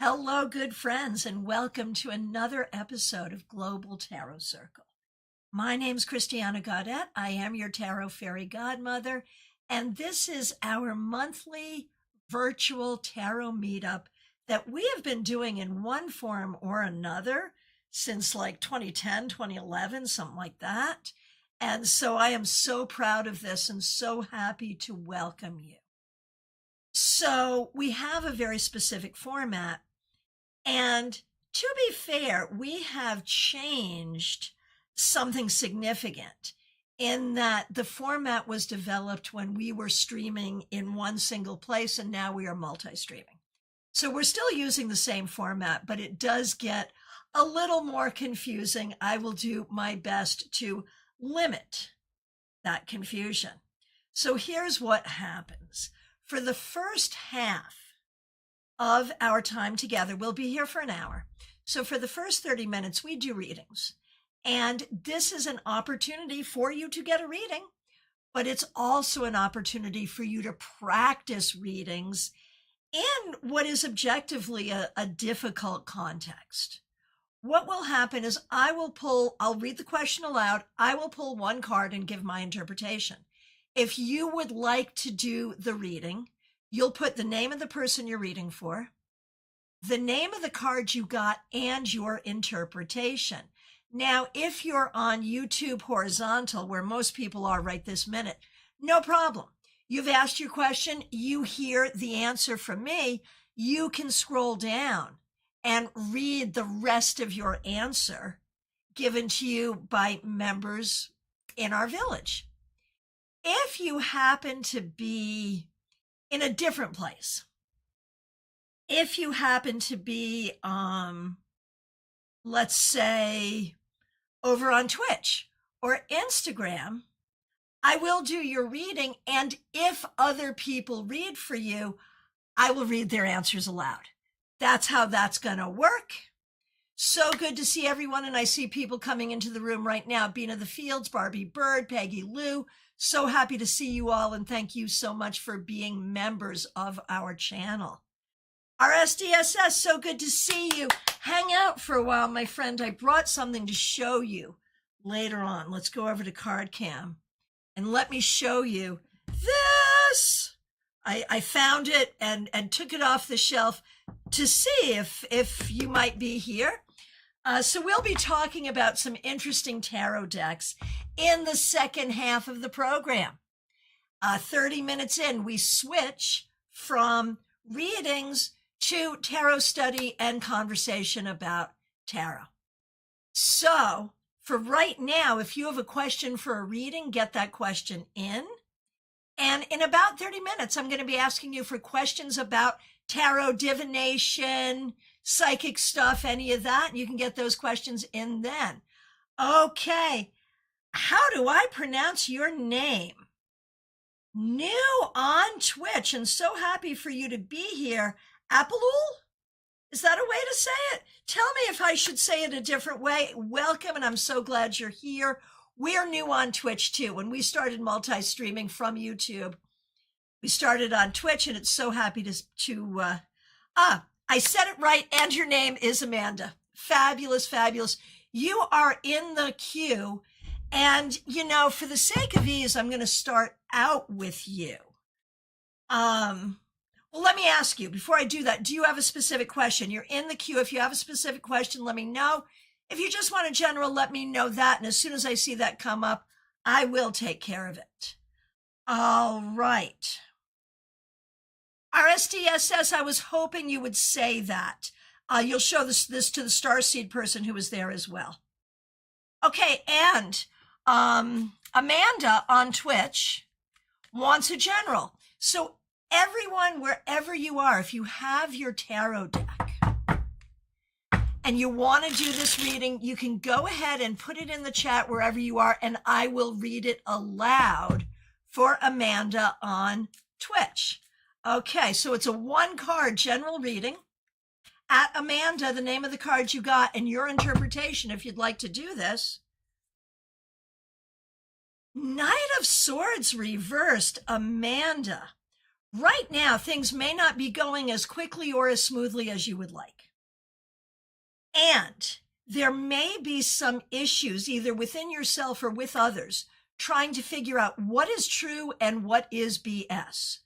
Hello, good friends, and welcome to another episode of Global Tarot Circle. My name's Christiana Gaudet. I am your tarot fairy godmother, and this is our monthly virtual tarot meetup that we have been doing in one form or another since like 2010, 2011, something like that. And so I am so proud of this and so happy to welcome you. So we have a very specific format. And to be fair, we have changed something significant in that the format was developed when we were streaming in one single place, and now we are multi-streaming. So we're still using the same format, but it does get a little more confusing. I will do my best to limit that confusion. So here's what happens. For the first half of our time together, we'll be here for an hour. So for the first 30 minutes, we do readings. And this is an opportunity for you to get a reading, but it's also an opportunity for you to practice readings in what is objectively a difficult context. What will happen is I'll read the question aloud, I will pull one card and give my interpretation. If you would like to do the reading, you'll put the name of the person you're reading for, the name of the card you got, and your interpretation. Now, if you're on YouTube horizontal, where most people are right this minute, no problem. You've asked your question, you hear the answer from me, you can scroll down and read the rest of your answer given to you by members in our village. If you happen to be in a different place, if you happen to be, let's say, over on Twitch or Instagram, I will do your reading, and if other people read for you, I will read their answers aloud. That's how that's going to work. So good to see everyone, and I see people coming into the room right now. Bina the Fields, Barbie Bird, Peggy Lou. So happy to see you all, and thank you so much for being members of our channel. RSDSS, so good to see you. Hang out for a while, my friend. I brought something to show you later on. Let's go over to Card Cam, and let me show you this. I found it and took it off the shelf to see if you might be here. So we'll be talking about some interesting tarot decks in the second half of the program. 30 minutes in, we switch from readings to tarot study and conversation about tarot. So for right now, if you have a question for a reading, get that question in. And in about 30 minutes, I'm going to be asking you for questions about tarot, divination, psychic stuff, any of that. And you can get those questions in then. Okay. How do I pronounce your name? New on Twitch, and so happy for you to be here. Appalul? Is that a way to say it? Tell me if I should say it a different way. Welcome, and I'm so glad you're here. We're new on Twitch too. When we started multi-streaming from YouTube, we started on Twitch, and it's so happy I said it right, and your name is Amanda. Fabulous, fabulous. You are in the queue, and, for the sake of ease, I'm going to start out with you. Well, let me ask you, before I do that, do you have a specific question? You're in the queue. If you have a specific question, let me know. If you just want a general, let me know that, and as soon as I see that come up, I will take care of it. All right. RSDSS, I was hoping you would say that. You'll show this to the Starseed person who was there as well. Okay, and Amanda on Twitch wants a general. So everyone, wherever you are, if you have your tarot deck and you want to do this reading, you can go ahead and put it in the chat wherever you are, and I will read it aloud for Amanda on Twitch. Okay, so it's a one-card general reading. At Amanda, the name of the card you got and your interpretation, if you'd like to do this. Knight of Swords reversed, Amanda. Right now, things may not be going as quickly or as smoothly as you would like. And there may be some issues either within yourself or with others trying to figure out what is true and what is BS.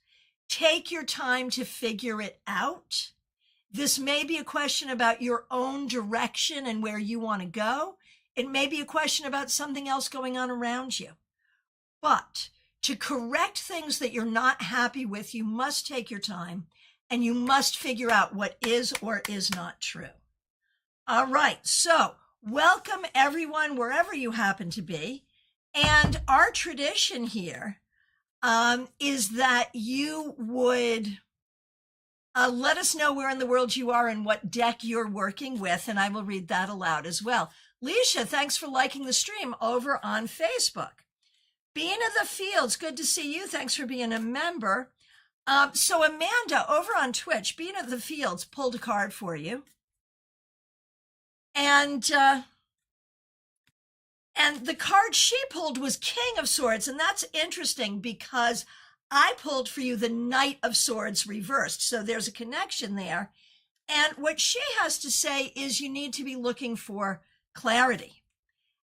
Take your time to figure it out. This may be a question about your own direction and where you want to go. It may be a question about something else going on around you. But to correct things that you're not happy with, you must take your time and you must figure out what is or is not true. All right, so welcome everyone, wherever you happen to be. And our tradition here is that you would let us know where in the world you are and what deck you're working with, and I will read that aloud as well. Leisha, thanks for liking the stream over on Facebook. Being of the Fields, good to see you. Thanks for being a member. So Amanda over on Twitch, Being of the Fields, pulled a card for you. And the card she pulled was King of Swords. And that's interesting because I pulled for you the Knight of Swords reversed. So there's a connection there. And what she has to say is you need to be looking for clarity.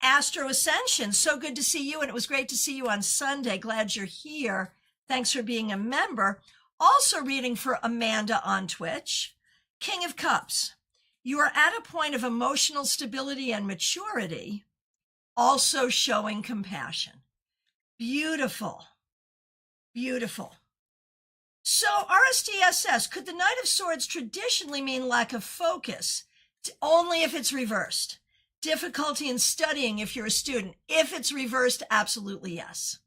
Astro Ascension, so good to see you. And it was great to see you on Sunday. Glad you're here. Thanks for being a member. Also reading for Amanda on Twitch. King of Cups, you are at a point of emotional stability and maturity, also showing compassion. Beautiful. Beautiful. So RSDSS, could the Knight of Swords traditionally mean lack of focus? Only if it's reversed. Difficulty in studying if you're a student. If it's reversed, absolutely yes.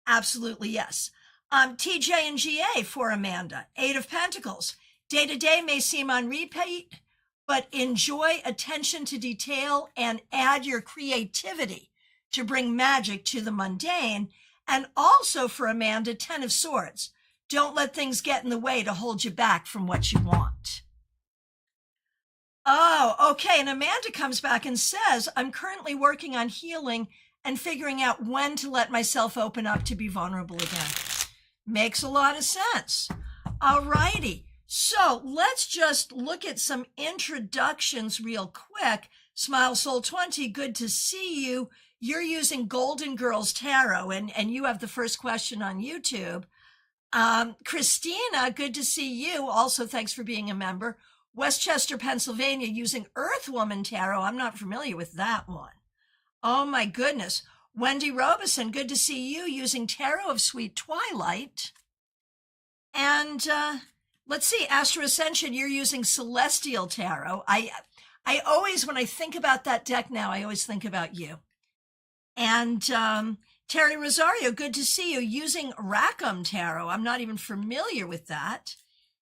Absolutely yes. TJ and GA for Amanda. 8 of Pentacles. Day to day may seem on repeat, but enjoy attention to detail and add your creativity to bring magic to the mundane. And also for Amanda, 10 of Swords. Don't let things get in the way to hold you back from what you want. Oh, okay. And Amanda comes back and says, I'm currently working on healing and figuring out when to let myself open up to be vulnerable again. Makes a lot of sense. All righty. So let's just look at some introductions real quick. Smile Soul 20, good to see you. You're using Golden Girls Tarot, and you have the first question on YouTube. Christina, good to see you. Also, thanks for being a member. Westchester, Pennsylvania, using Earthwoman Tarot. I'm not familiar with that one. Oh, my goodness. Wendy Robeson, good to see you, using Tarot of Sweet Twilight. And let's see, Astro Ascension, you're using Celestial Tarot. I always, when I think about that deck now, I always think about you. And Terry Rosario, good to see you, using Rackham Tarot. I'm not even familiar with that.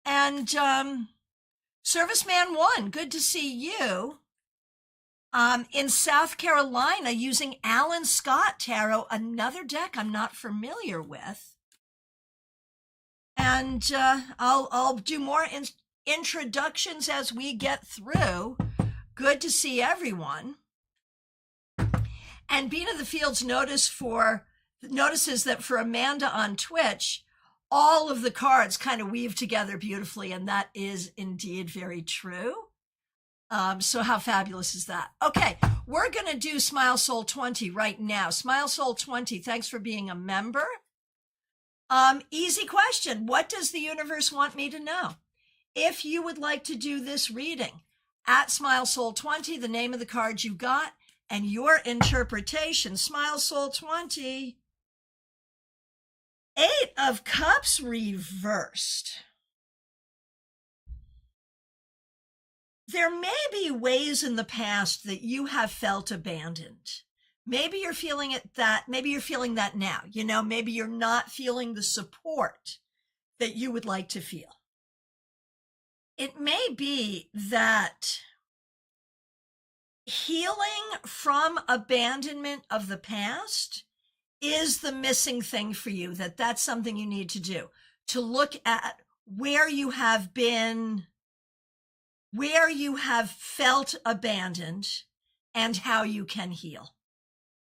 And Serviceman 1, good to see you. In South Carolina, using Alan Scott Tarot, another deck I'm not familiar with. And I'll do more introductions as we get through. Good to see everyone. And Bean of the Fields notices that for Amanda on Twitch, all of the cards kind of weave together beautifully, and that is indeed very true. So how fabulous is that? Okay, we're going to do Smile Soul 20 right now. Smile Soul 20, thanks for being a member. Easy question. What does the universe want me to know? If you would like to do this reading, at Smile Soul 20, the name of the card you got, and your interpretation. Smile Soul 20. 8 of Cups reversed. There may be ways in the past that you have felt abandoned. Maybe you're feeling maybe you're feeling that now. You know, maybe you're not feeling the support that you would like to feel. It may be that healing from abandonment of the past is the missing thing for you, that's something you need to do, to look at where you have been, where you have felt abandoned, and how you can heal.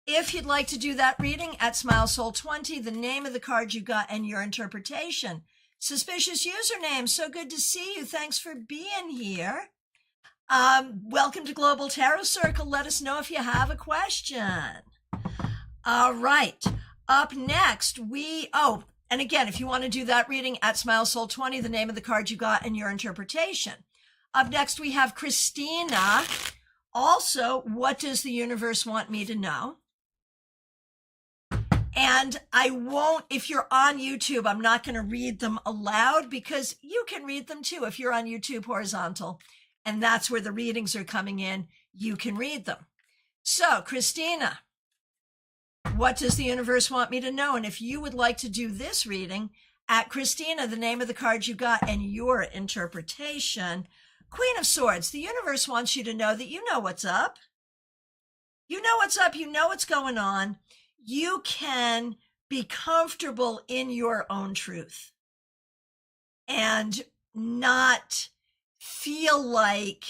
If you'd like to do that reading at Smile Soul 20, the name of the card you got and your interpretation, Suspicious username, so good to see you. Thanks for being here. Welcome to Global Tarot Circle. Let us know if you have a question. All right. Up next, and again, if you want to do that reading at Smile Soul 20, the name of the card you got and your interpretation. Up next, we have Christina. Also, what does the universe want me to know? And I won't, if you're on YouTube, I'm not going to read them aloud because you can read them too. If you're on YouTube horizontal, and that's where the readings are coming in, you can read them. So, Christina, what does the universe want me to know? And if you would like to do this reading at Christina, the name of the card you got and your interpretation, Queen of Swords, the universe wants you to know that you know what's up. You know what's up. You know what's going on. You can be comfortable in your own truth and not feel like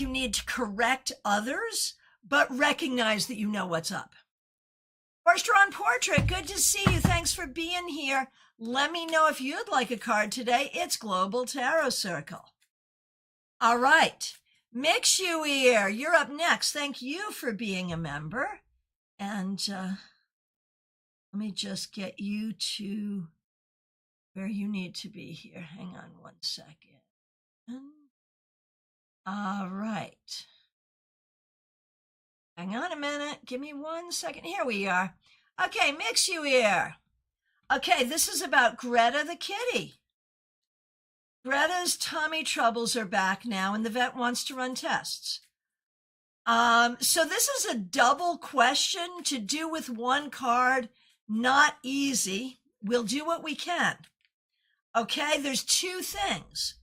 you need to correct others, but recognize that you know what's up. Horse-drawn portrait, good to see you. Thanks for being here. Let me know if you'd like a card today. It's Global Tarot Circle. All right. Mix You Ear, you're up next. Thank you for being a member. And let me just get you to where you need to be here. Hang on one second. All right. Hang on a minute. Give me 1 second. Here we are. Okay, Mix You Ear. Okay, this is about Greta the kitty. Greta's tummy troubles are back now, and the vet wants to run tests. So this is a double question to do with one card. Not easy. We'll do what we can. Okay, there's two things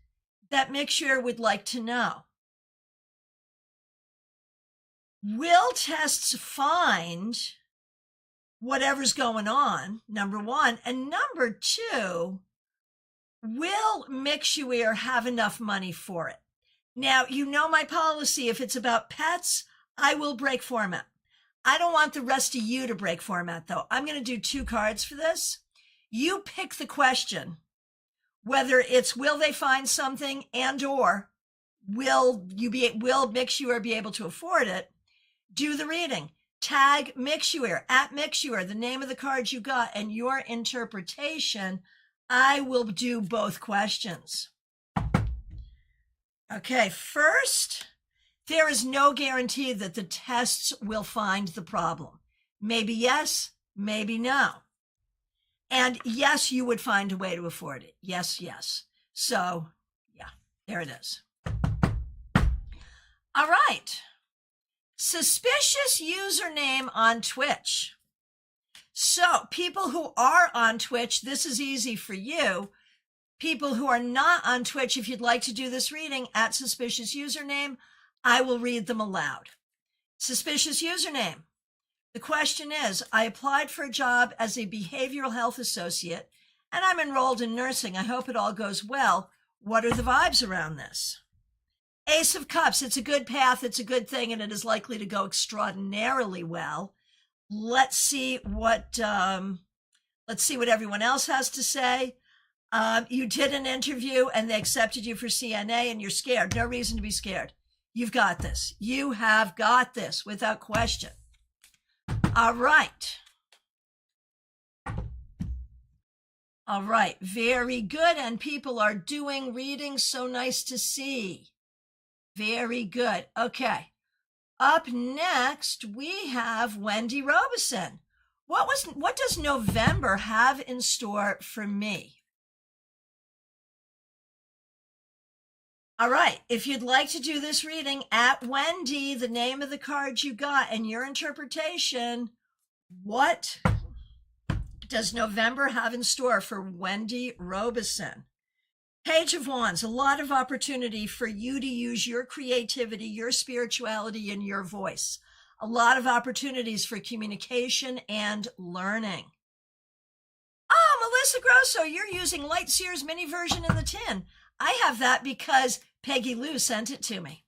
that Mix Your Ear would like to know. Will tests find whatever's going on, number one? And number two, will Mix You Ear have enough money for it? Now, you know my policy. If it's about pets, I will break format. I don't want the rest of you to break format, though. I'm going to do 2 cards for this. You pick the question, whether it's will they find something and or will Mix You Ear be able to afford it? Do the reading. Tag Mix You Ear, at Mix You Ear, the name of the card you got and your interpretation. I will do both questions. Okay, first, there is no guarantee that the tests will find the problem. Maybe yes, maybe no. And yes, you would find a way to afford it. Yes, yes. So, yeah, there it is. All right. Suspicious username on Twitch. So, people who are on Twitch, this is easy for you. People who are not on Twitch, if you'd like to do this reading at suspicious username, I will read them aloud. Suspicious username. The question is, I applied for a job as a behavioral health associate, and I'm enrolled in nursing. I hope it all goes well. What are the vibes around this? Ace of Cups. It's a good path. It's a good thing, and it is likely to go extraordinarily well. Let's see what everyone else has to say. You did an interview and they accepted you for CNA and you're scared. No reason to be scared. You've got this. You have got this without question. All right. All right. Very good. And people are doing readings. So nice to see. Very good. Okay. Up next, we have Wendy Robeson. What does November have in store for me? All right, if you'd like to do this reading at Wendy, the name of the card you got and your interpretation, what does November have in store for Wendy Robeson? Page of Wands, a lot of opportunity for you to use your creativity, your spirituality, and your voice. A lot of opportunities for communication and learning. Oh, Melissa Grosso, you're using Light Sears mini version in the tin. I have that because Peggy Lou sent it to me.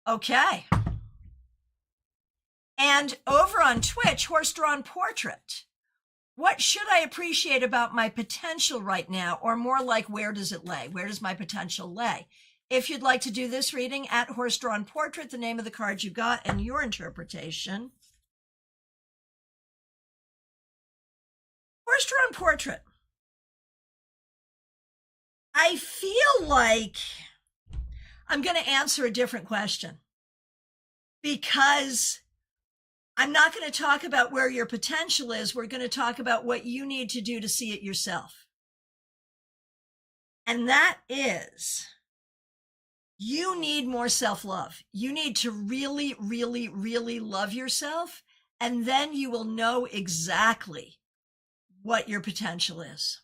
Okay. And over on Twitch, horse-drawn portrait. What should I appreciate about my potential right now? Or more like, where does it lay? Where does my potential lay? If you'd like to do this reading at horse-drawn portrait, the name of the card you got and your interpretation. Horse-drawn portrait. I feel like I'm going to answer a different question because I'm not going to talk about where your potential is. We're going to talk about what you need to do to see it yourself. And that is, you need more self-love. You need to really, really, really love yourself. And then you will know exactly what your potential is.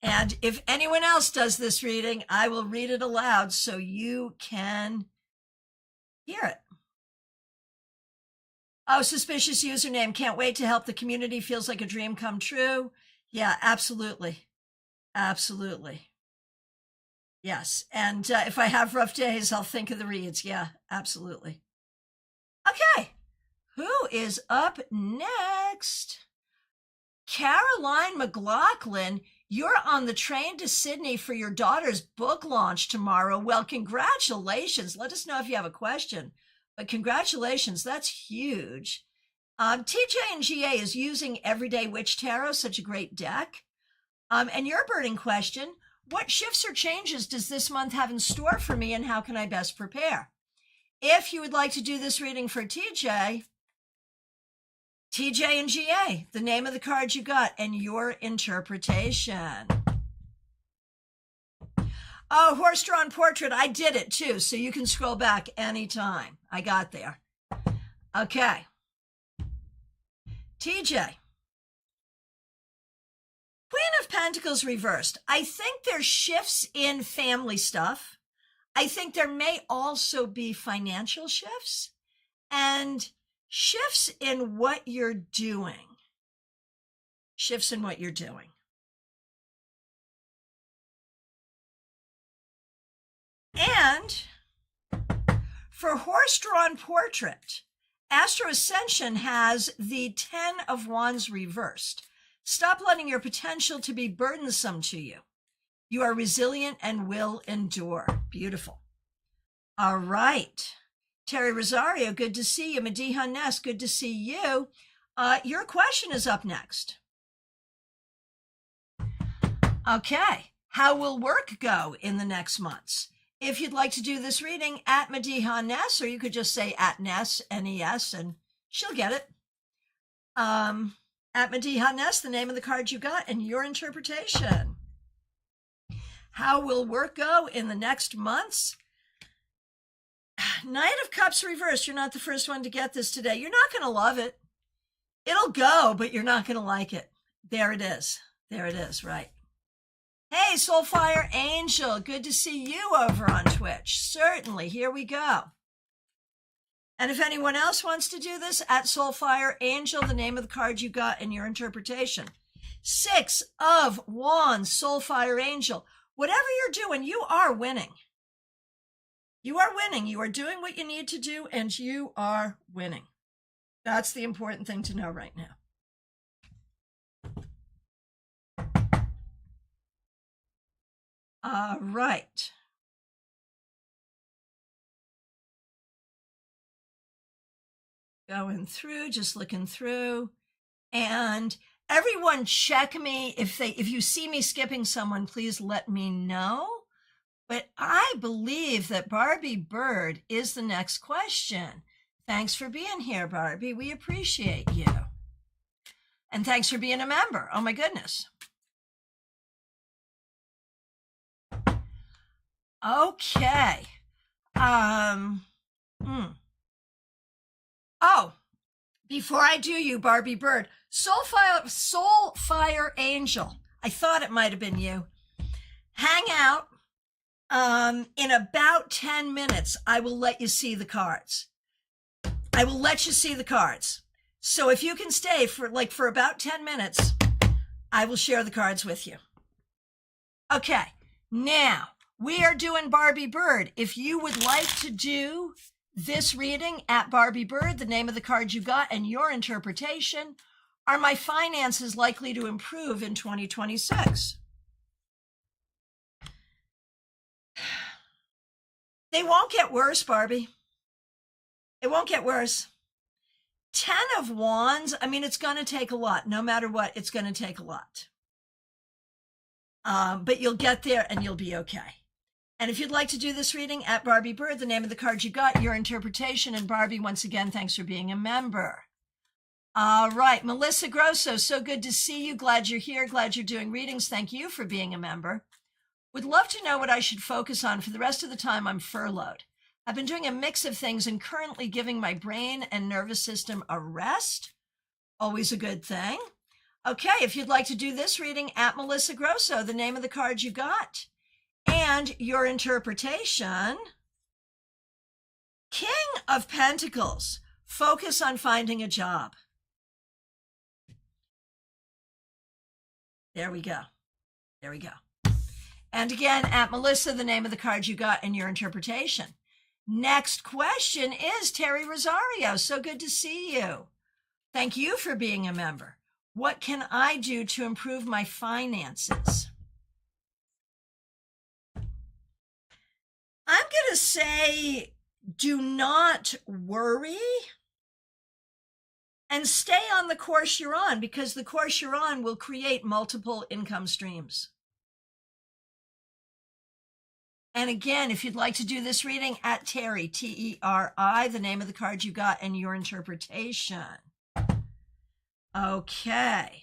And if anyone else does this reading, I will read it aloud so you can hear it. Oh, suspicious username. Can't wait to help the community. Feels like a dream come true. Yeah, absolutely. Absolutely. Yes. And if I have rough days, I'll think of the reads. Yeah, absolutely. Okay. Who is up next? Caroline McLaughlin. You're on the train to Sydney for your daughter's book launch tomorrow. Well, congratulations. Let us know if you have a question. But congratulations, that's huge. TJ and GA is using Everyday Witch Tarot, such a great deck. And your burning question, what shifts or changes does this month have in store for me and how can I best prepare? If you would like to do this reading for TJ and GA, the name of the card you got and your interpretation. Oh, horse-drawn portrait, I did it too, so you can scroll back anytime. I got there. Okay. TJ. Queen of Pentacles reversed. I think there's shifts in family stuff. I think there may also be financial shifts and shifts in what you're doing. Shifts in what you're doing. And for horse-drawn portrait, Astro Ascension has the 10 of Wands reversed. Stop letting your potential to be burdensome to you. You are resilient and will endure. Beautiful. All right. Terry Rosario, good to see you. Mediha Ness, good to see you. Your question is up next. Okay. How will work go in the next months? If you'd like to do this reading at Mediha Ness, or you could just say at Ness, N-E-S, and she'll get it. At Mediha Ness, the name of the card you got and your interpretation. How will work go in the next months? Knight of Cups reversed. You're not the first one to get this today. You're not going to love it. It'll go, but you're not going to like it. There it is. There it is, right. Hey, Soulfire Angel, good to see you over on Twitch. Certainly, here we go. And if anyone else wants to do this, at Soulfire Angel, the name of the card you got and your interpretation. 6 of Wands, Soulfire Angel. Whatever you're doing, you are winning. You are winning. You are doing what you need to do, and you are winning. That's the important thing to know right now. All right. Going through, just looking through. And everyone check me. If you see me skipping someone, please let me know. But I believe that Barbie Bird is the next question. Thanks for being here, Barbie. We appreciate you. And thanks for being a member. Oh, my goodness. Okay. Oh, before I do you, Barbie Bird, Soulfire Angel. I thought it might have been you. Hang out. In about 10 minutes, I will let you see the cards. I will let you see the cards. So if you can stay for about 10 minutes, I will share the cards with you. Okay, now we are doing Barbie Bird. If you would like to do this reading at Barbie Bird, the name of the card you got, and your interpretation. Are my finances likely to improve in 2026? They won't get worse, Barbie. It won't get worse. 10 of Wands, I mean, it's going to take a lot. No matter what, it's going to take a lot. But you'll get there and you'll be okay. And if you'd like to do this reading at Barbie Bird, the name of the card you got, your interpretation, and Barbie, once again, thanks for being a member. All right, Melissa Grosso, so good to see you. Glad you're here. Glad you're doing readings. Thank you for being a member. Would love to know what I should focus on for the rest of the time I'm furloughed. I've been doing a mix of things and currently giving my brain and nervous system a rest. Always a good thing. Okay, if you'd like to do this reading at Melissa Grosso, the name of the card you got, and your interpretation. King of Pentacles, focus on finding a job. There we go. There we go. And again, at Melissa, the name of the card you got and your interpretation. Next question is Terry Rosario. So good to see you. Thank you for being a member. What can I do to improve my finances? I'm going to say, do not worry and stay on the course you're on, because the course you're on will create multiple income streams. And again, if you'd like to do this reading at Terry, T-E-R-I, the name of the card you got and your interpretation. Okay.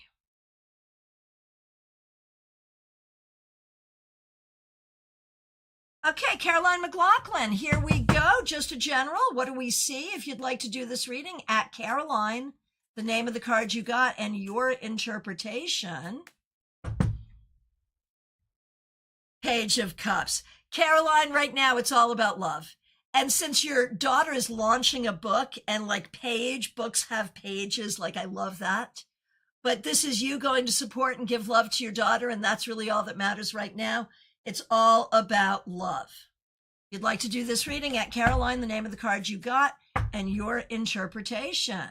Okay, Caroline McLaughlin, here we go. Just a general. What do we see? If you'd like to do this reading at Caroline, the name of the card you got and your interpretation. Page of Cups. Caroline, right now it's all about love. And since your daughter is launching a book and like books have pages, like I love that. But this is you going to support and give love to your daughter, and that's really all that matters right now. It's all about love. If you'd like to do this reading at Caroline, the name of the card you got and your interpretation.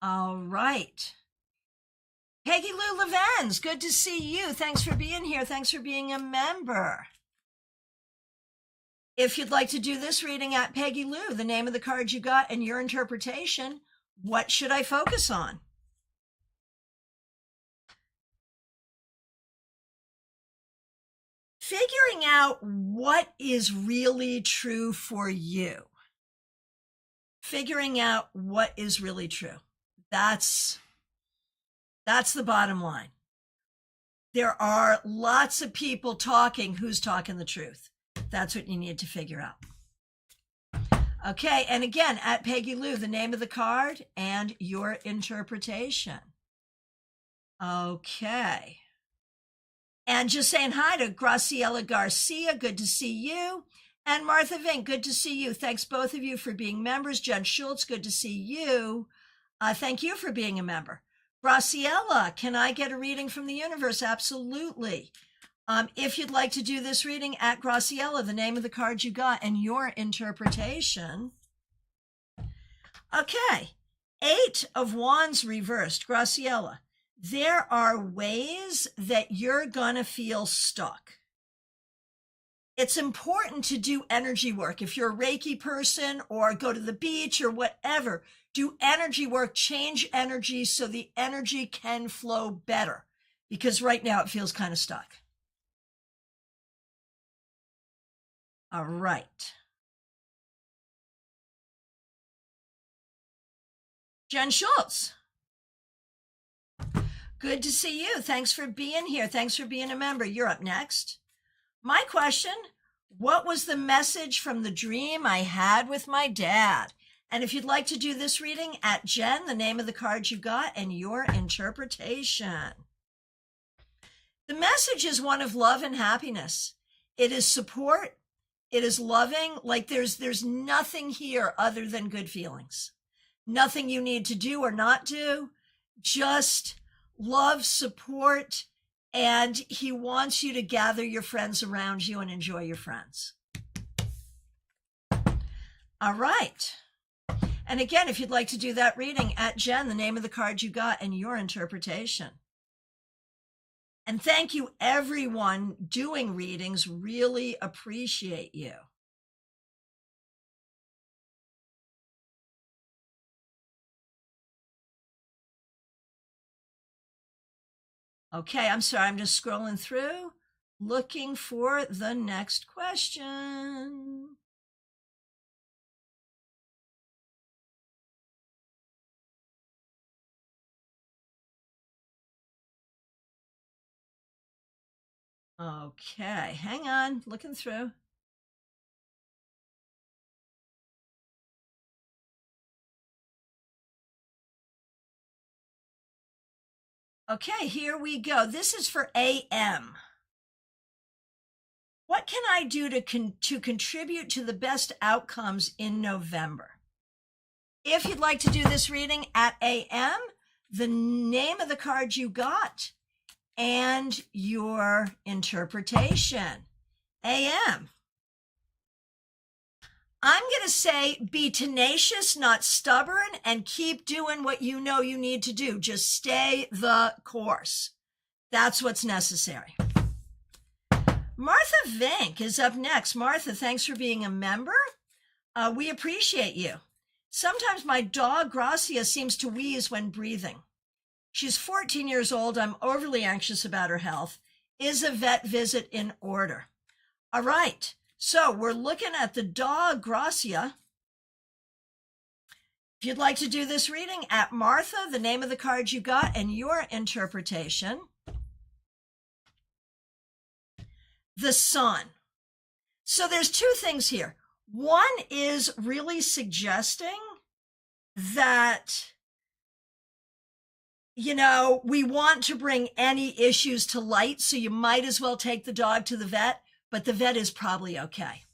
All right. Peggy Lou Levens, good to see you. Thanks for being here. Thanks for being a member. If you'd like to do this reading at Peggy Lou, the name of the card you got and your interpretation, what should I focus on? Figuring out what is really true for you. Figuring out what is really true. That's the bottom line. There are lots of people talking. Who's talking the truth? That's what you need to figure out. Okay, and again, at Peggy Lou, the name of the card and your interpretation. Okay. And just saying hi to Graciela Garcia, good to see you. And Martha Vink, good to see you. Thanks both of you for being members. Jen Schultz, good to see you. Thank you for being a member. Graciela, can I get a reading from the universe? Absolutely. If you'd like to do this reading at Graciela, the name of the card you got and your interpretation. Okay, 8 of Wands reversed. Graciela, there are ways that you're gonna feel stuck. It's important to do energy work. If you're a Reiki person or go to the beach or whatever, do energy work, change energy so the energy can flow better, because right now it feels kind of stuck. All right. Jen Schultz. Good to see you. Thanks for being here. Thanks for being a member. You're up next. My question, what was the message from the dream I had with my dad? And if you'd like to do this reading at Jen, the name of the card you got and your interpretation. The message is one of love and happiness. It is support. It is loving. Like there's nothing here other than good feelings. Nothing you need to do or not do. Just love, support, and he wants you to gather your friends around you and enjoy your friends. All right. And again, if you'd like to do that reading, at Jen, the name of the card you got and your interpretation. And thank you, everyone doing readings. Really appreciate you. Okay, I'm sorry, I'm just scrolling through, looking for the next question. Okay, hang on, looking through. Okay, here we go. This is for AM. What can I do to contribute to the best outcomes in November? If you'd like to do this reading at AM, the name of the card you got and your interpretation. AM. I'm going to say be tenacious, not stubborn, and keep doing what you know you need to do. Just stay the course. That's what's necessary. Martha Vink is up next. Martha, thanks for being a member. We appreciate you. Sometimes my dog, Gracia, seems to wheeze when breathing. She's 14 years old. I'm overly anxious about her health. Is a vet visit in order? All right. So we're looking at the dog, Gracia. If you'd like to do this reading, at Martha, the name of the card you got and your interpretation. The Sun. So there's two things here. One is really suggesting that, you know, we want to bring any issues to light, so you might as well take the dog to the vet, but the vet is probably okay.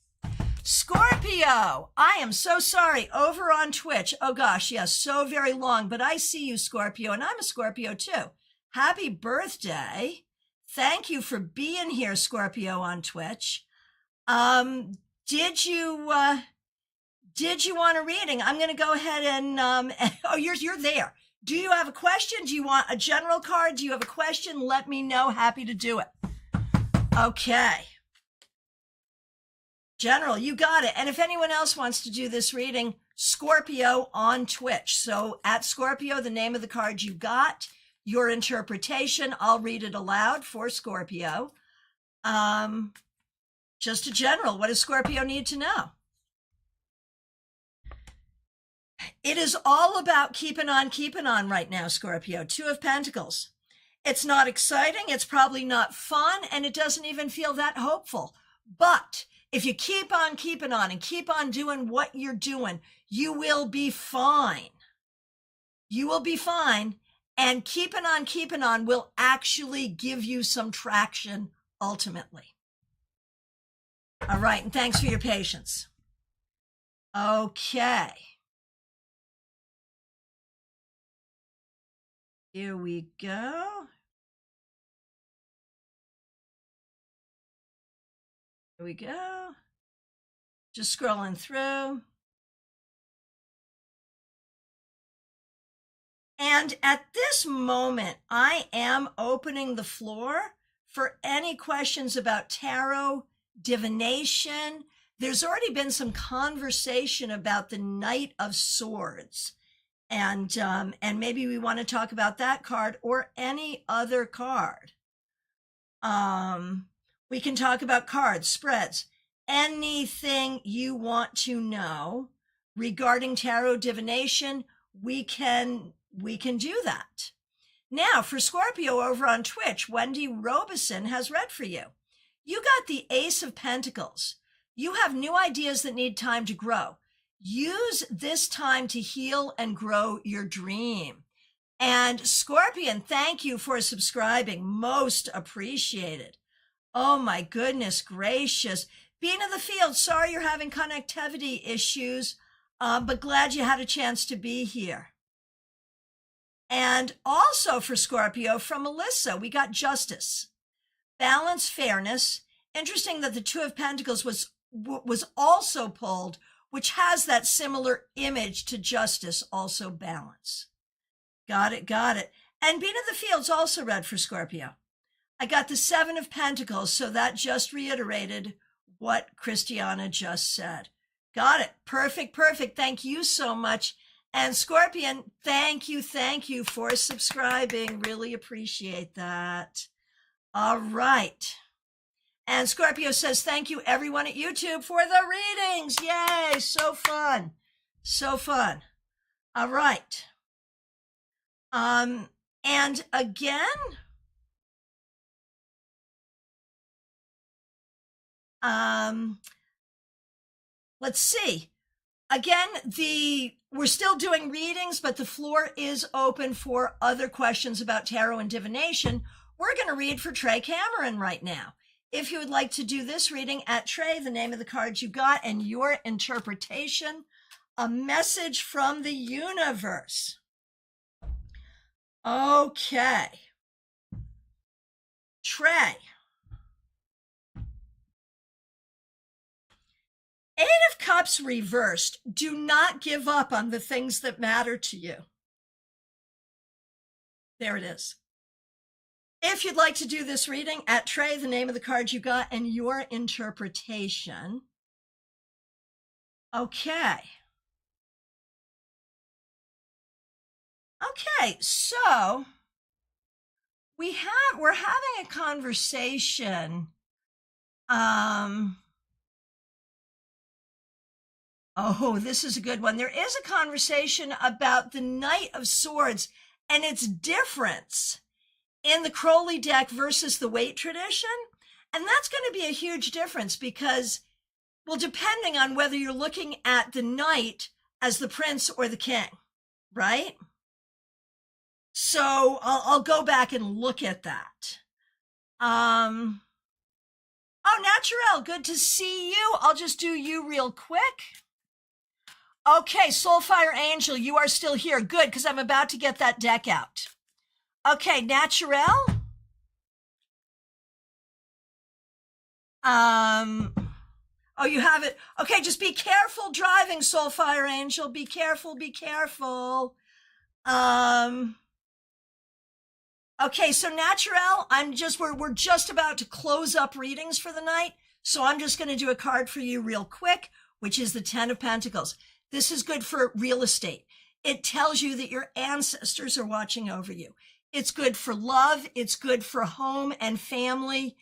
Scorpio, I am so sorry, over on Twitch. Oh gosh, yes, so very long, but I see you, Scorpio, and I'm a Scorpio too. Happy birthday. Thank you for being here, Scorpio, on Twitch. Did you want a reading? I'm going to go ahead and, oh, you're there. Do you have a question? Do you want a general card? Do you have a question? Let me know. Happy to do it. Okay. General, you got it. And if anyone else wants to do this reading, Scorpio on Twitch. So at Scorpio, the name of the card you got, your interpretation, I'll read it aloud for Scorpio. Just a general, what does Scorpio need to know? It is all about keeping on right now, Scorpio. Two of Pentacles. It's not exciting, it's probably not fun, and it doesn't even feel that hopeful. But if you keep on keeping on and keep on doing what you're doing, you will be fine. You will be fine. And keeping on will actually give you some traction ultimately. All right, and thanks for your patience. Okay. Here we go. Here we go. Just scrolling through. And at this moment, I am opening the floor for any questions about tarot, divination. There's already been some conversation about the Knight of Swords. And maybe we want to talk about that card or any other card. We can talk about cards, spreads, anything you want to know regarding tarot divination, we can do that. Now, for Scorpio over on Twitch, Wendy Robeson has read for you. You got the Ace of Pentacles. You have new ideas that need time to grow. Use this time to heal and grow your dream. And Scorpion, thank you for subscribing. Most appreciated. Oh my goodness gracious. Being in the field, sorry you're having connectivity issues, but glad you had a chance to be here. And also for Scorpio, from Melissa, we got Justice. balance, fairness. Interesting that the Two of Pentacles was also pulled, which has that similar image to justice, also balance. Got it, got it. And Being in the Fields also read for Scorpio. I got the Seven of Pentacles, so that just reiterated what Christiana just said. Got it. Perfect, perfect. Thank you so much. And Scorpion, thank you for subscribing. Really appreciate that. All right. And Scorpio says, thank you everyone at YouTube for the readings. Yay, so fun. So fun. All right. And again, let's see. Again, we're still doing readings, but the floor is open for other questions about tarot and divination. We're going to read for Trey Cameron right now. If you would like to do this reading at Trey, the name of the cards you got and your interpretation, a message from the universe. Okay. Trey. Eight of Cups reversed. Do not give up on the things that matter to you. There it is. If you'd like to do this reading at Trey, the name of the card you got and your interpretation. Okay. Okay, so we're having a conversation. Oh, this is a good one. There is a conversation about the Knight of Swords and its difference in the Crowley deck versus the Waite tradition. And that's going to be a huge difference because, well, depending on whether you're looking at the Knight as the Prince or the King, right? So I'll go back and look at that. Oh, Naturel, good to see you. I'll just do you real quick. Okay, Soulfire Angel, you are still here. Good, because I'm about to get that deck out. Okay, Naturel. Oh, you have it. Okay, just be careful driving, Soulfire Angel. Be careful, be careful. Okay, so Naturel, we're just about to close up readings for the night. So I'm just going to do a card for you real quick, which is the Ten of Pentacles. This is good for real estate. It tells you that your ancestors are watching over you. It's good for love. It's good for home and family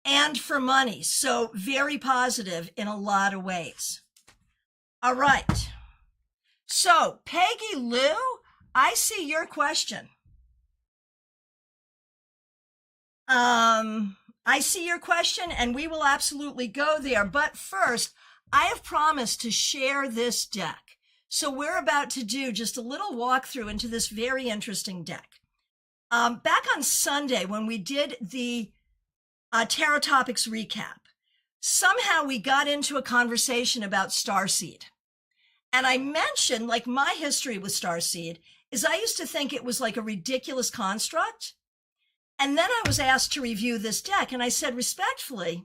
and for money. So very positive in a lot of ways. All right. So Peggy Lou, I see your question. I see your question and we will absolutely go there. But first, I have promised to share this deck. So we're about to do just a little walkthrough into this very interesting deck. Back on Sunday, when we did the Tarot Topics recap, somehow we got into a conversation about starseed. And I mentioned, like, my history with starseed is I used to think it was like a ridiculous construct. And then I was asked to review this deck. And I said, respectfully,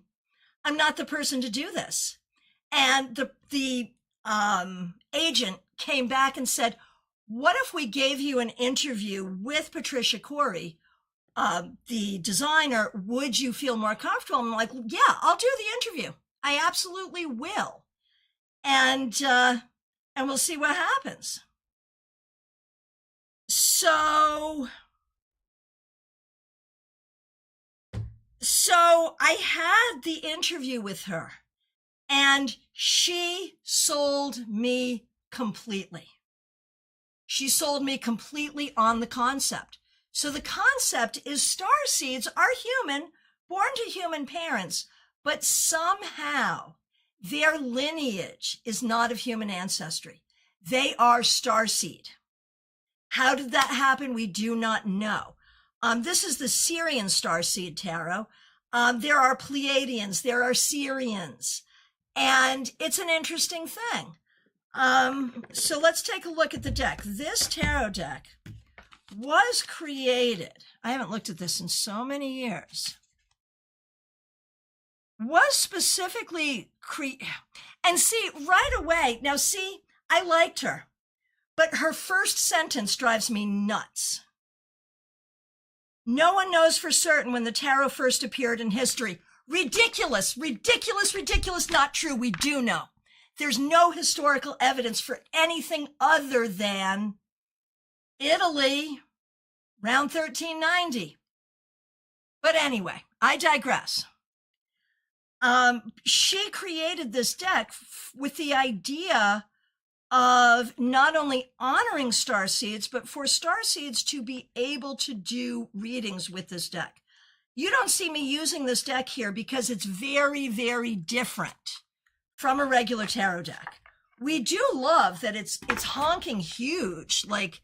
I'm not the person to do this. And the agent came back and said, what if we gave you an interview with Patricia Corey, the designer? Would you feel more comfortable? I'm like, yeah, I'll do the interview. I absolutely will. And we'll see what happens. So I had the interview with her. And she sold me completely. She sold me completely on the concept. So the concept is starseeds are human, born to human parents, but somehow their lineage is not of human ancestry. They are starseed. How did that happen? We do not know. This is the Syrian starseed tarot. There are Pleiadians, there are Syrians. And it's an interesting thing. So let's take a look at the deck. This tarot deck was created. I haven't looked at this in so many years. was specifically and see right away. Now, see, I liked her, but her first sentence drives me nuts. No one knows for certain when the tarot first appeared in history. Ridiculous, ridiculous, ridiculous. Not true. We do know. There's no historical evidence for anything other than Italy around 1390. But anyway, I digress. She created this deck with the idea of not only honoring starseeds, but for starseeds to be able to do readings with this deck. You don't see me using this deck here because it's very, very different from a regular tarot deck. We do love that it's honking huge. Like,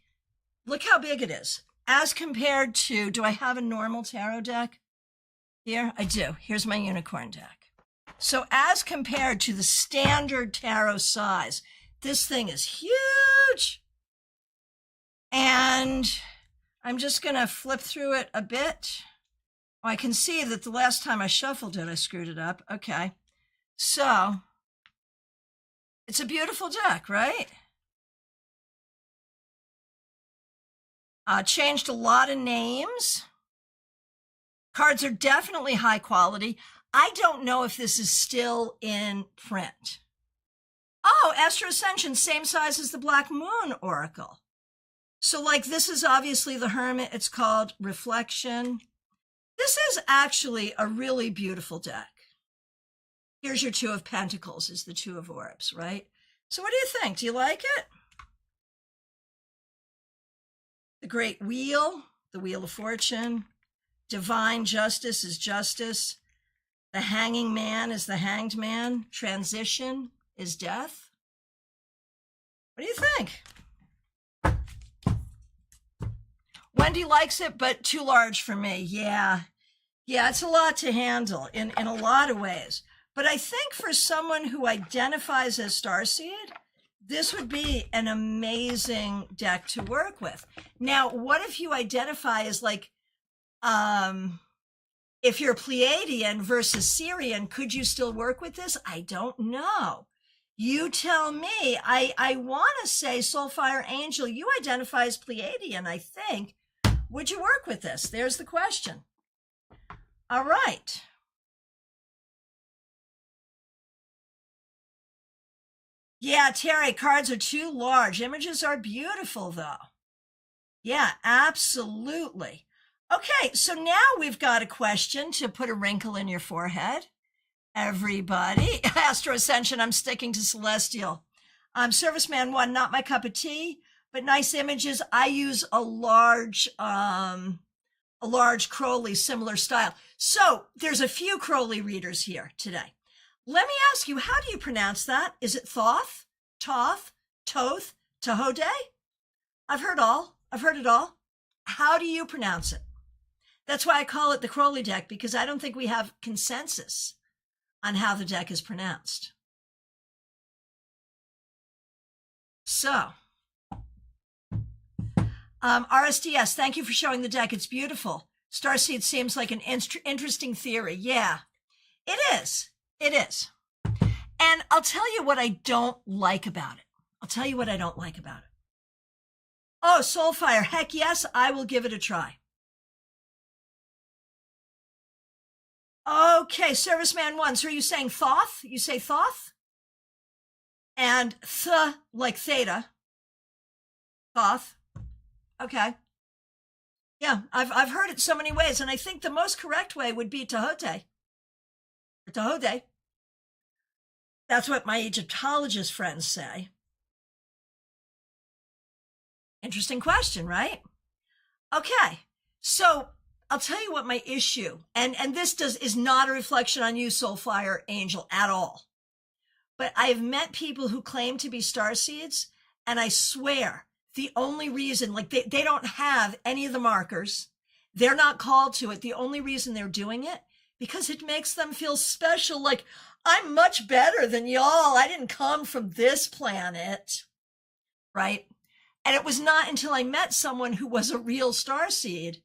look how big it is. As compared to, do I have a normal tarot deck? Here, I do. Here's my unicorn deck. So as compared to the standard tarot size, this thing is huge. And I'm just going to flip through it a bit. Oh, I can see that the last time I shuffled it, I screwed it up. Okay. So it's a beautiful deck, right? Changed a lot of names. Cards are definitely high quality. I don't know if this is still in print. Oh, Astro Ascension, same size as the Black Moon Oracle. So like this is obviously the Hermit. It's called Reflection. This is actually a really beautiful deck. Here's your Two of Pentacles is the Two of Orbs, right? So what do you think? Do you like it? The Great Wheel, the Wheel of Fortune. Divine Justice is Justice. The Hanging Man is the Hanged Man. Transition is Death. What do you think? Wendy likes it, but too large for me. Yeah, it's a lot to handle in a lot of ways. But I think for someone who identifies as starseed, this would be an amazing deck to work with. Now, what if you identify as like, if you're Pleiadian versus Syrian, could you still work with this? I don't know. You tell me. I want to say Soulfire Angel, you identify as Pleiadian, I think. Would you work with this? There's the question. All right. Yeah, Terry, cards are too large. Images are beautiful, though. Yeah, absolutely. Okay, so now we've got a question to put a wrinkle in your forehead. Everybody, Astro Ascension, I'm sticking to Celestial. Serviceman 1, not my cup of tea, but nice images. I use a large Crowley, similar style. So there's a few Crowley readers here today. Let me ask you, how do you pronounce that? Is it Thoth, Toth, Toth, Tahode? I've heard it all. How do you pronounce it? That's why I call it the Crowley deck, because I don't think we have consensus on how the deck is pronounced. So, RSDS, thank you for showing the deck. It's beautiful. Starseed seems like an interesting theory. Yeah, it is. It is. And I'll tell you what I don't like about it. Oh, Soulfire. Heck yes, I will give it a try. Okay, Serviceman 1. So are you saying Thoth? You say Thoth? And like theta. Thoth. Okay. Yeah, I've heard it so many ways, and I think the most correct way would be Tahote. Tahode. That's what my Egyptologist friends say. Interesting question, right? Okay, so I'll tell you what my issue, and this is not a reflection on you, Soulfire Angel, at all. But I've met people who claim to be starseeds, and I swear the only reason, like they don't have any of the markers, they're not called to it. The only reason they're doing it, because it makes them feel special, like I'm much better than y'all. I didn't come from this planet, right? And it was not until I met someone who was a real starseed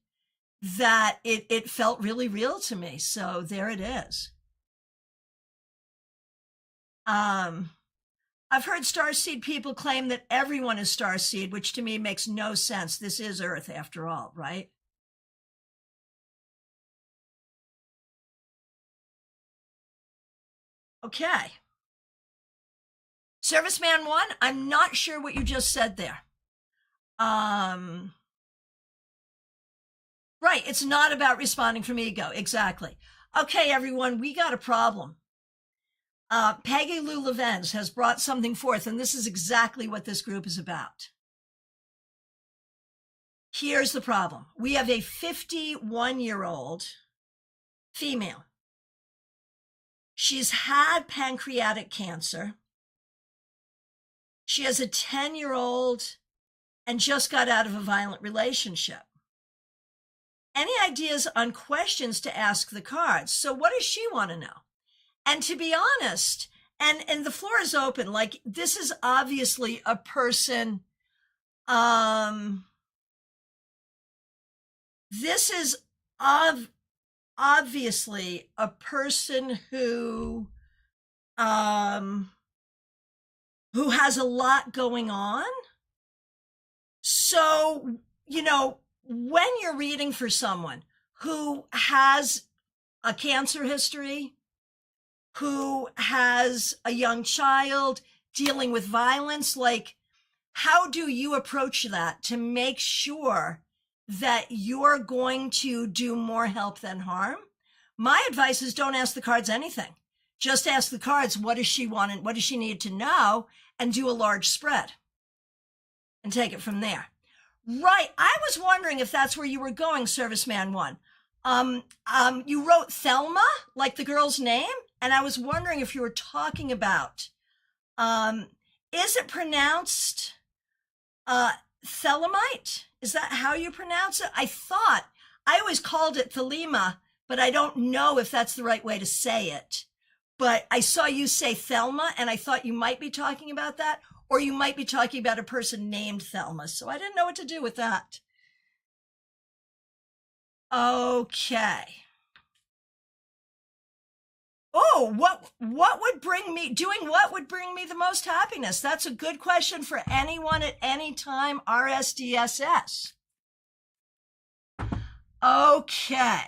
that it felt really real to me. So there it is. Um, I've heard starseed people claim that everyone is starseed, which to me makes no sense. This is Earth after all, right? Okay. Serviceman 1, I'm not sure what you just said there. Right, it's not about responding from ego. Exactly. Okay, everyone, we got a problem. Peggy Lou Levens has brought something forth, and this is exactly what this group is about. Here's the problem. We have a 51-year-old female. She's had pancreatic cancer. She has a 10-year-old and just got out of a violent relationship. Any ideas on questions to ask the cards? So what does she want to know? And to be honest, and the floor is open, like this is obviously a person, this is obviously a person who has a lot going on. So, you know, when you're reading for someone who has a cancer history, who has a young child dealing with violence, like, how do you approach that to make sure that you're going to do more help than harm? My advice is don't ask the cards anything. Just ask the cards, what does she want and what does she need to know, and do a large spread and take it from there. Right. I was wondering if that's where you were going, Serviceman 1. You wrote Thelma, like the girl's name, and I was wondering if you were talking about, is it pronounced Thelemite? Is that how you pronounce it? I always called it Thelema, but I don't know if that's the right way to say it. But I saw you say Thelma, and I thought you might be talking about that, or you might be talking about a person named Thelma. So I didn't know what to do with that. Okay. Oh, what would bring me, doing what would bring me the most happiness? That's a good question for anyone at any time, RSDSS. Okay.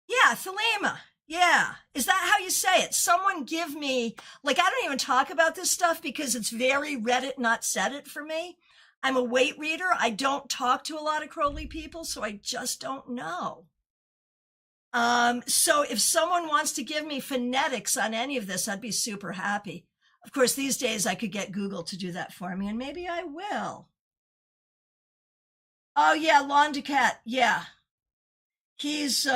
Yeah, Thelema. Yeah. Is that how you say it? Someone give me, like, I don't even talk about this stuff because it's very read it, not said it for me. I'm a weight reader. I don't talk to a lot of Crowley people, so I just don't know. So if someone wants to give me phonetics on any of this, I'd be super happy. Of course, these days I could get Google to do that for me, and maybe I will. Oh yeah, Lon Duquette. Yeah. He's,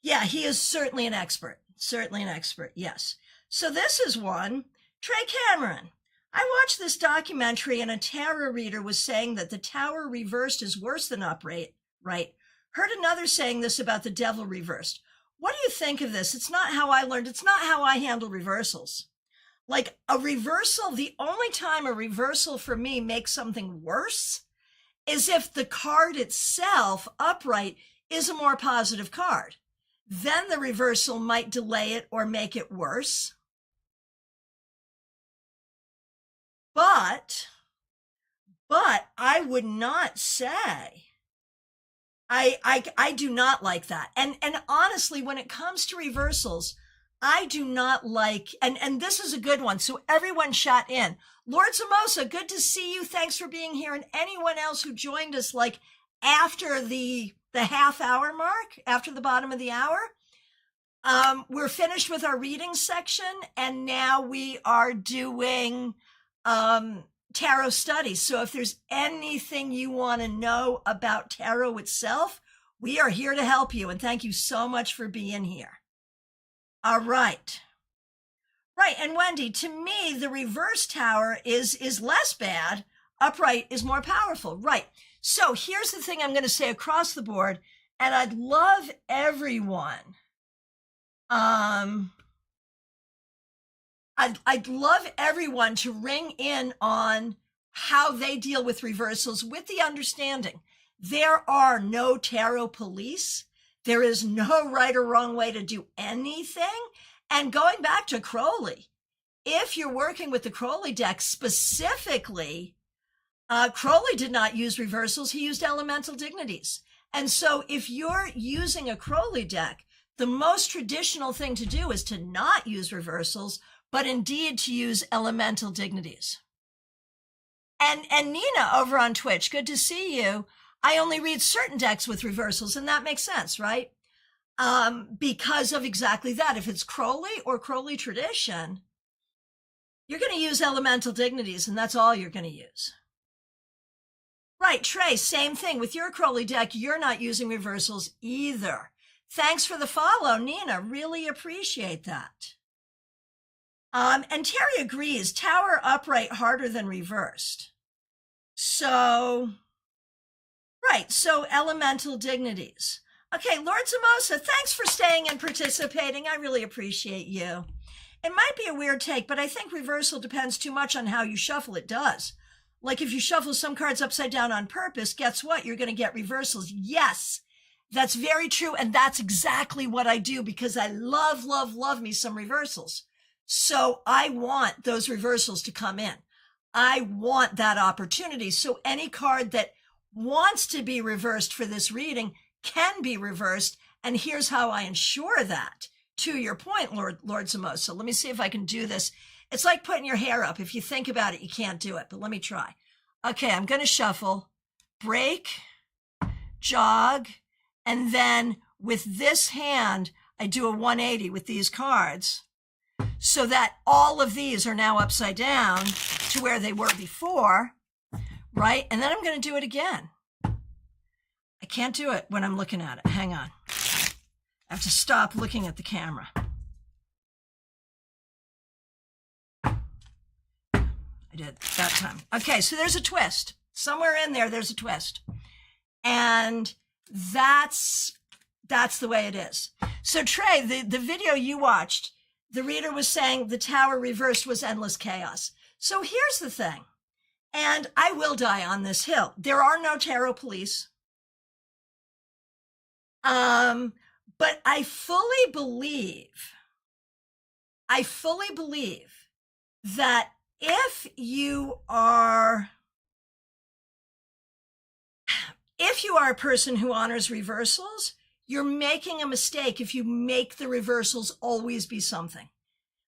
yeah, he is certainly an expert. Certainly an expert, yes. So this is one, Trey Cameron. I watched this documentary and a tarot reader was saying that the tower reversed is worse than upright, right? Heard another saying this about the devil reversed. What do you think of this? It's not how I learned. It's not how I handle reversals. Like a reversal, the only time a reversal for me makes something worse is if the card itself, upright, is a more positive card. Then the reversal might delay it or make it worse. But I would not say, I do not like that. And honestly, when it comes to reversals, I do not like, and this is a good one. So everyone shot in. Lord Samosa, good to see you. Thanks for being here. And anyone else who joined us, like after the half hour mark, after the bottom of the hour, we're finished with our reading section. And now we are doing, tarot studies. So if there's anything you want to know about tarot itself, we are here to help you. And thank you so much for being here. All right. Right. And Wendy, to me, the reverse tower is less bad. Upright is more powerful. Right. So here's the thing I'm going to say across the board. And I'd love everyone. I'd love everyone to ring in on how they deal with reversals with the understanding there are no tarot police. There is no right or wrong way to do anything. And going back to Crowley, if you're working with the Crowley deck specifically, Crowley did not use reversals. He used elemental dignities. And so if you're using a Crowley deck, the most traditional thing to do is to not use reversals, but indeed to use elemental dignities. And Nina over on Twitch, good to see you. I only read certain decks with reversals, and that makes sense, right? Because of exactly that. If it's Crowley or Crowley tradition, you're going to use elemental dignities, and that's all you're going to use. Right, Trey, same thing. With your Crowley deck, you're not using reversals either. Thanks for the follow, Nina. Really appreciate that. And Terry agrees, tower upright harder than reversed. So, right, so elemental dignities. Okay, Lord Zamosa, thanks for staying and participating. I really appreciate you. It might be a weird take, but I think reversal depends too much on how you shuffle. It does. Like if you shuffle some cards upside down on purpose, guess what? You're going to get reversals. Yes, that's very true. And that's exactly what I do because I love, love, love me some reversals. So I want those reversals to come in. I want that opportunity. So any card that wants to be reversed for this reading can be reversed. And here's how I ensure that. To your point, Lord Zamosa, let me see if I can do this. It's like putting your hair up. If you think about it, you can't do it, but let me try. Okay, I'm going to shuffle, break, jog, and then with this hand, I do a 180 with these cards so that all of these are now upside down to where they were before, right? And then I'm going to do it again. I can't do it when I'm looking at it. Hang on. I have to stop looking at the camera. I did that time. Okay, so there's a twist. Somewhere in there, there's a twist. And that's the way it is. So Trey, the video you watched, the reader was saying the tower reversed was endless chaos. So here's the thing, and I will die on this hill. There are no tarot police. But I fully believe that if you are a person who honors reversals, you're making a mistake if you make the reversals always be something.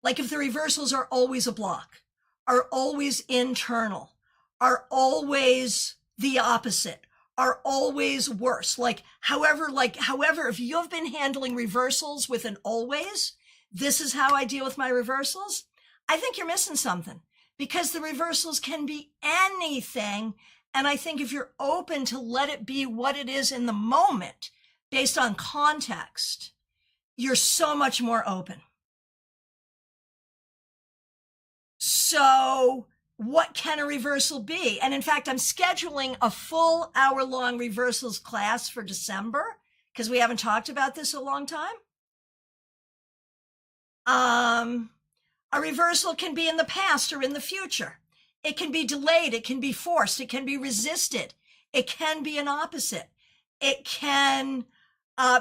Like if the reversals are always a block, are always internal, are always the opposite, are always worse. However, if you've been handling reversals with an always, this is how I deal with my reversals, I think you're missing something because the reversals can be anything. And I think if you're open to let it be what it is in the moment based on context, you're so much more open. So what can a reversal be? And in fact, I'm scheduling a full hour-long reversals class for December because we haven't talked about this a long time. A reversal can be in the past or in the future. It can be delayed. It can be forced. It can be resisted. It can be an opposite. It can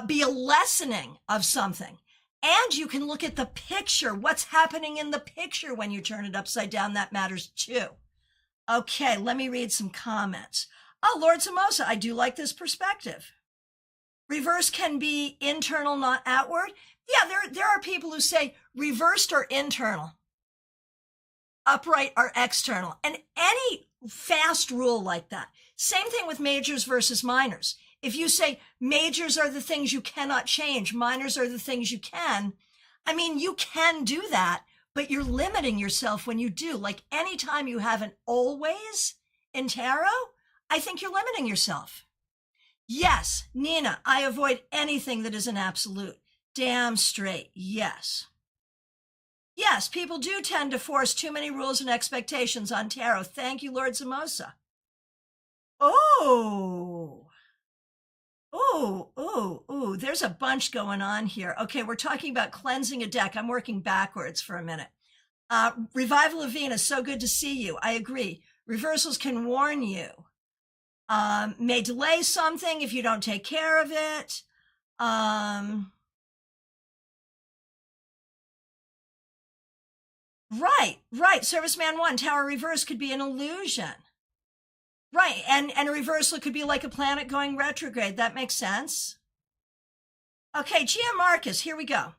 be a lessening of something. And you can look at the picture, what's happening in the picture when you turn it upside down. That matters too. Okay, let me read some comments. Oh, Lord Samosa, I do like this perspective. Reverse can be internal, not outward. Yeah, there are people who say reversed or internal, upright or external, and any fast rule like that. Same thing with majors versus minors. If you say majors are the things you cannot change, minors are the things you can, I mean, you can do that, but you're limiting yourself when you do. Like anytime you have an always in tarot, I think you're limiting yourself. Yes, Nina, I avoid anything that is an absolute. Damn straight, yes. Yes, people do tend to force too many rules and expectations on tarot. Thank you, Lord Zamosa. Oh, there's a bunch going on here. Okay, we're talking about cleansing a deck. I'm working backwards for a minute. Revival of Venus, so good to see you. I agree. Reversals can warn you. May delay something if you don't take care of it. Right, right. Serviceman 1, tower reverse could be an illusion. Right, and a reversal could be like a planet going retrograde. That makes sense. Okay, GM Marcus, here we go.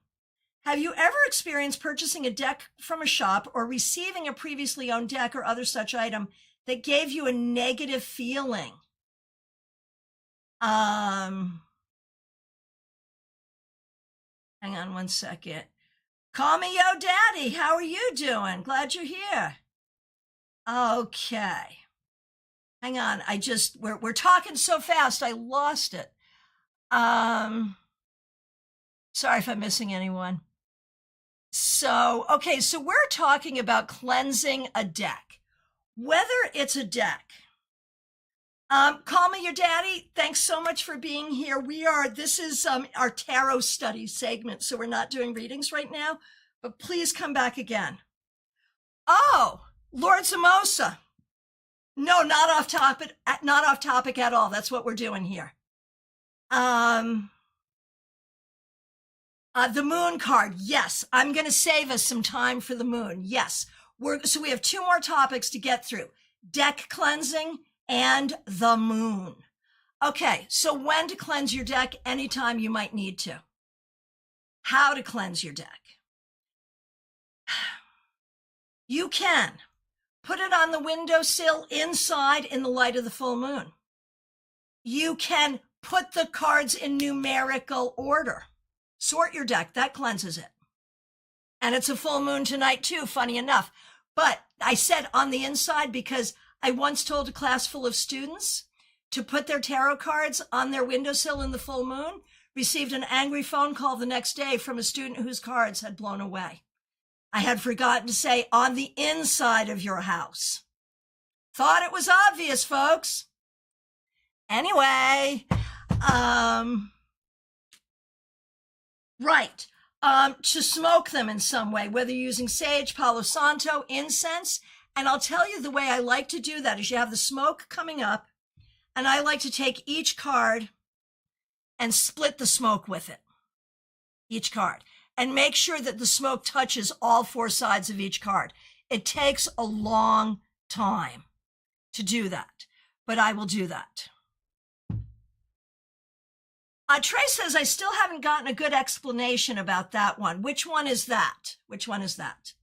Have you ever experienced purchasing a deck from a shop or receiving a previously owned deck or other such item that gave you a negative feeling? Hang on one second. Call me Yo Daddy. How are you doing? Glad you're here. Okay. Hang on. We're talking so fast. I lost it. Sorry if I'm missing anyone. So we're talking about cleansing a deck. Whether it's a deck. Call me your daddy. Thanks so much for being here. This is our tarot study segment, so we're not doing readings right now, but please come back again. Oh, Lord Samosa. No, not off topic at all. That's what we're doing here. The moon card. Yes, I'm going to save us some time for the moon. Yes. So we have two more topics to get through. Deck cleansing and the moon. Okay, so when to cleanse your deck? Anytime you might need to. How to cleanse your deck? You can put it on the windowsill inside in the light of the full moon. You can put the cards in numerical order. Sort your deck, that cleanses it. And it's a full moon tonight too, funny enough. But I said on the inside because I once told a class full of students to put their tarot cards on their windowsill in the full moon, received an angry phone call the next day from a student whose cards had blown away. I had forgotten to say on the inside of your house. Thought it was obvious, folks. Anyway, right. To smoke them in some way, whether you're using sage, Palo Santo, incense. And I'll tell you the way I like to do that is you have the smoke coming up, and I like to take each card and split the smoke with it, each card, and make sure that the smoke touches all four sides of each card. It takes a long time to do that, but I will do that. Trey says, I still haven't gotten a good explanation about that one. Which one is that? Which one is that?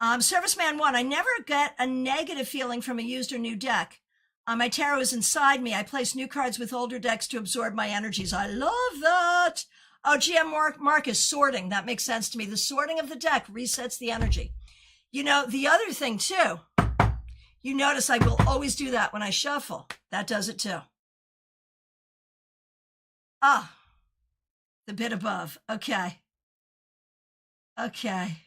Serviceman 1, I never get a negative feeling from a used or new deck. My tarot is inside me. I place new cards with older decks to absorb my energies. I love that. Oh, GM Marcus, sorting. That makes sense to me. The sorting of the deck resets the energy. You know, the other thing too, you notice I will always do that when I shuffle. That does it too. Ah, the bit above. Okay. Okay.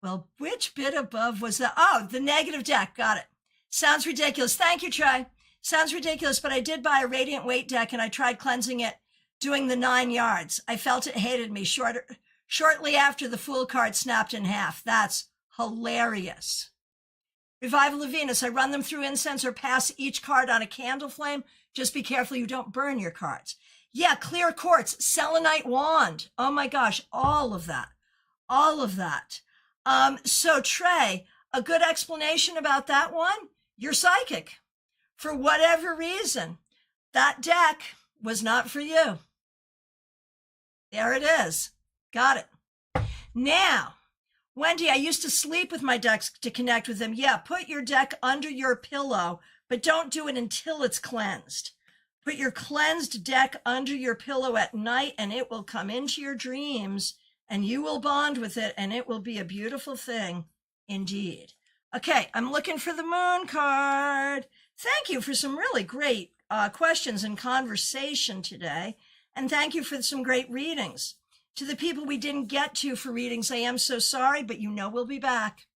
Well, which bit above was that? Oh, the negative deck. Got it. Sounds ridiculous. Thank you, Trey. Sounds ridiculous, but I did buy a Radiant Weight deck and I tried cleansing it, doing the 9 yards. I felt it hated me shortly after the Fool card snapped in half. That's hilarious. Revival of Venus. I run them through incense or pass each card on a candle flame. Just be careful you don't burn your cards. Yeah, clear quartz, selenite wand. Oh my gosh, all of that. All of that. So Trey, a good explanation about that one, you're psychic. For whatever reason, that deck was not for you. There it is. Got it. Now, Wendy, I used to sleep with my decks to connect with them. Yeah, put your deck under your pillow, but don't do it until it's cleansed. Put your cleansed deck under your pillow at night and it will come into your dreams and you will bond with it and it will be a beautiful thing indeed. Okay, I'm looking for the moon card. Thank you for some really great questions and conversation today. And thank you for some great readings. To the people we didn't get to for readings, I am so sorry, but you know we'll be back.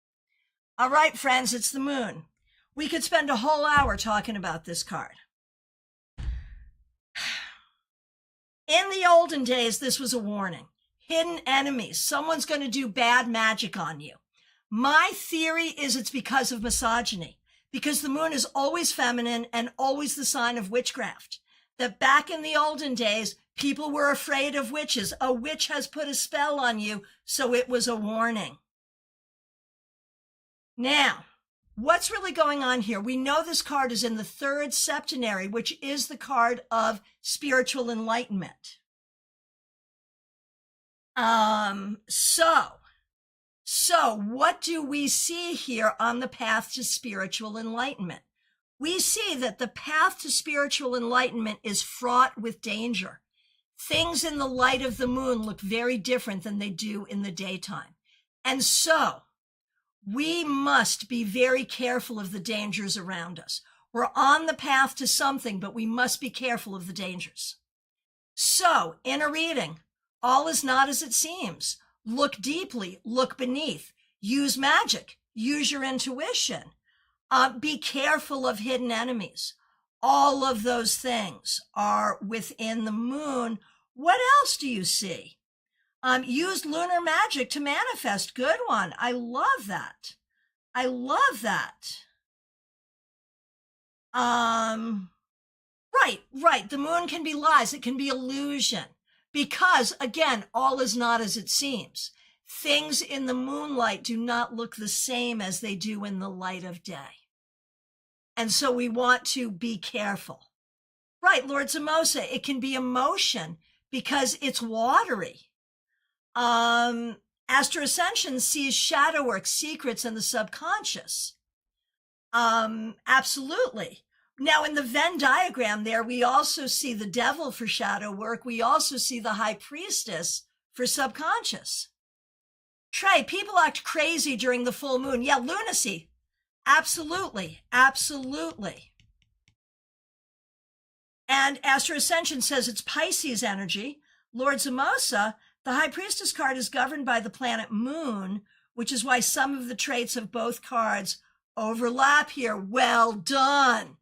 All right, friends, it's the moon. We could spend a whole hour talking about this card. In the olden days, this was a warning. Hidden enemies. Someone's going to do bad magic on you. My theory is it's because of misogyny, because the moon is always feminine and always the sign of witchcraft. That back in the olden days, people were afraid of witches. A witch has put a spell on you, so it was a warning. Now, what's really going on here? We know this card is in the third septenary, which is the card of spiritual enlightenment. So what do we see here on the path to spiritual enlightenment? We see that the path to spiritual enlightenment is fraught with danger. Things in the light of the moon look very different than they do in the daytime. And so we must be very careful of the dangers around us. We're on the path to something, but we must be careful of the dangers. So in a reading, all is not as it seems. Look deeply, look beneath, use magic, use your intuition. Be careful of hidden enemies. All of those things are within the moon. What else do you see? Use lunar magic to manifest. Good one. I love that. I love that. Right. The moon can be lies. It can be illusion. Because, again, all is not as it seems. Things in the moonlight do not look the same as they do in the light of day. And so we want to be careful. Right, Lord Zamosa, it can be emotion because it's watery. Astro Ascension sees shadow work, secrets, and the subconscious. Absolutely. Now, in the Venn diagram there, we also see the devil for shadow work. We also see the high priestess for subconscious. Trey, people act crazy during the full moon. Yeah, lunacy. Absolutely. And Astro Ascension says it's Pisces energy. Lord Zamosa, the high priestess card is governed by the planet moon, which is why some of the traits of both cards overlap here. Well done.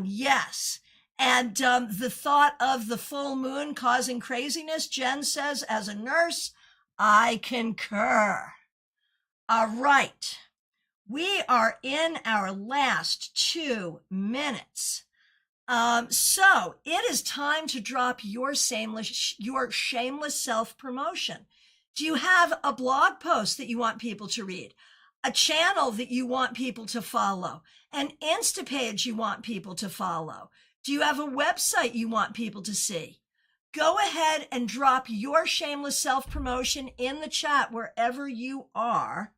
Yes. And the thought of the full moon causing craziness, Jen says, as a nurse, I concur. All right. We are in our last 2 minutes. So it is time to drop your shameless self-promotion. Do you have a blog post that you want people to read? A channel that you want people to follow? An Insta page you want people to follow? Do you have a website you want people to see? Go ahead and drop your shameless self-promotion in the chat wherever you are.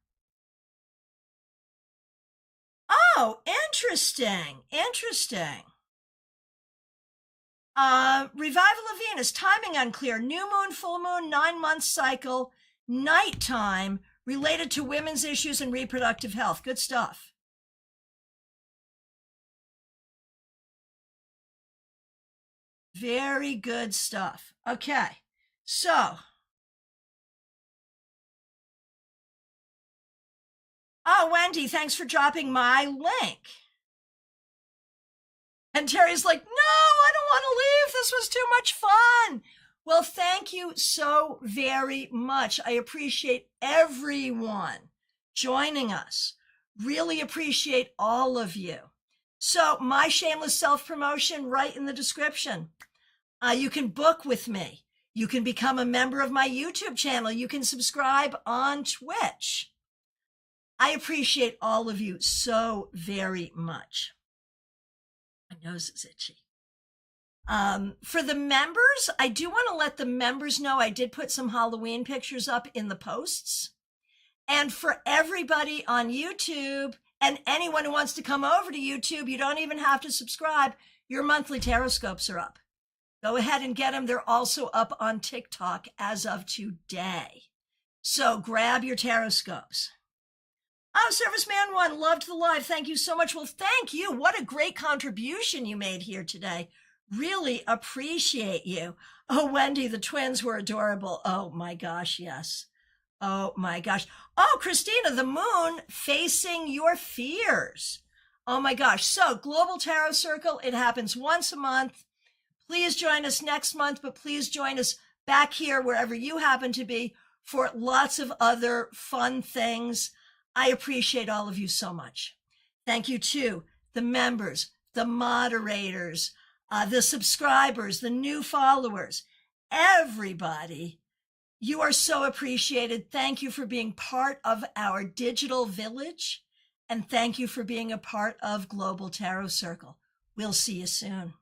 Oh, interesting. Revival of Venus, timing unclear, new moon, full moon, 9-month cycle, nighttime, related to women's issues and reproductive health. Good stuff. Very good stuff. Okay, so. Oh, Wendy, thanks for dropping my link. And Terry's like, no, I don't want to leave. This was too much fun. Well, thank you so very much. I appreciate everyone joining us. Really appreciate all of you. So my shameless self-promotion right in the description. You can book with me. You can become a member of my YouTube channel. You can subscribe on Twitch. I appreciate all of you so very much. My nose is itchy. For the members, I do want to let the members know I did put some Halloween pictures up in the posts. And for everybody on YouTube and anyone who wants to come over to YouTube, you don't even have to subscribe. Your monthly Taroscopes are up. Go ahead and get them. They're also up on TikTok as of today. So grab your Taroscopes. Oh, Serviceman 1, loved the live. Thank you so much. Well, thank you. What a great contribution you made here today. Really appreciate you. Oh, Wendy, the twins were adorable. Oh, my gosh, yes. Oh, my gosh. Oh, Christina, the moon facing your fears. Oh, my gosh. So, Global Tarot Circle, it happens once a month. Please join us next month, but please join us back here wherever you happen to be for lots of other fun things. I appreciate all of you so much. Thank you to the members, the moderators, the subscribers, the new followers, everybody. You are so appreciated. Thank you for being part of our digital village, and thank you for being a part of Global Tarot Circle. We'll see you soon.